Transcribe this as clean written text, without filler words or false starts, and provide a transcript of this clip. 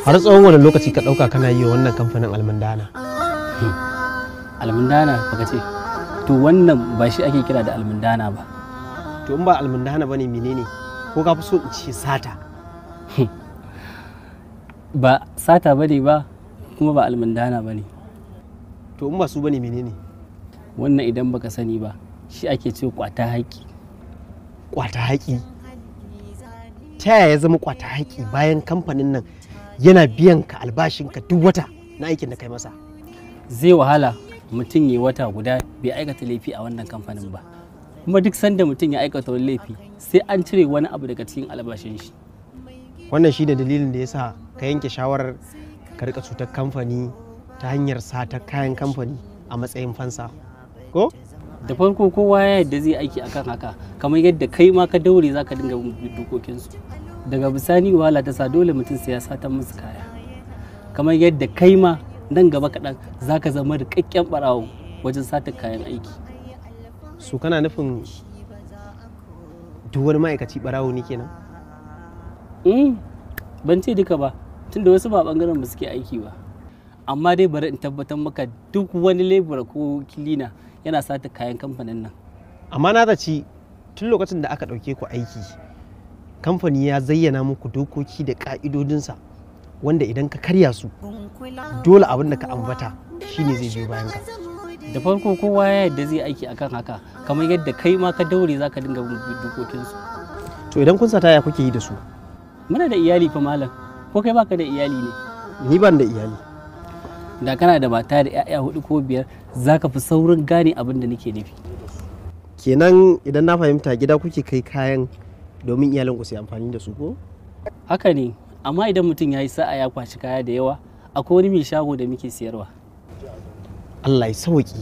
Har tsawon wani lokaci ka ɗauka kana yi wa wannan kamfanin almundana? Almundana baka ce? To wannan ba shi ake kira da almundana ba. To in ba almundana bane menene? Ko ka fi so in ce sata? Ba sata bane ba kuma ba almundana bane. To in ba su bane menene? Wannan idan baka sani ba shi ake ce kwata haƙi. Kwata haƙi? Ta yaya ya zama kwata haƙi bayan kamfanin nan yana biyan ka albashinka duk wata na aikin da kai masa? Zai wahala mutum ya wata guda bai aikata laifi a wannan kamfanin ba. Kuma duk sanda mutum ya aikata wani laifi sai an cire wani abu daga cikin albashin shi. Wannan shi ne dalilin da ya sa ka yanke shawarar ka rika cutar kamfani ta hanyar sata kayan kamfani a matsayin fansa, ko? Da farko kowa ya yadda zai aiki akan haka, kamar yadda kai ma ka daure za ka dinga bin dokokinsu. Daga bisani wahala ta sa dole mutum sai ya satan musu kaya. Kamar yadda kai ma nan gaba kaɗan za ka zama rikakken ɓarawo wajen sata kayan aiki. Su kana nufin duk wani ma'aikaci ɓarawo ne kenan? Ban ce duka ba, tunda wasu ba ɓangaren ba suke aiki ba. Amma dai bari in tabbatar maka duk wani lebura ko kilina yana sata kayan kamfanin nan. Amma na zaci tun lokacin da aka ɗauke ku aiki, kamfani ya zayyana muku dokoki da ƙa'idodinsa wanda idan ka karya su dole abin da ka ambata shine zai biyo bayan ka. Da farko kowa ya yadda zai aiki akan haka, kamar yadda kai ma ka daure za ka dinga bin dokokinsu. To idan kun sata ya kuke yi da su? Muna da iyali fa malam, ko kai baka da iyali ne? Ni ban da iyali. Da kana da mata da 'ya'ya 4 ko 5 za ka fi saurin gane abin da nake nufi. Kenan idan na fahimta gida kuke kai kayan domin iyalanku su yi amfani da su, ko? Haka ne, amma idan mutum ya yi sa'a ya kwashi kaya da yawa, akwai wani mai shago da muke siyarwa. Allah ya sauki.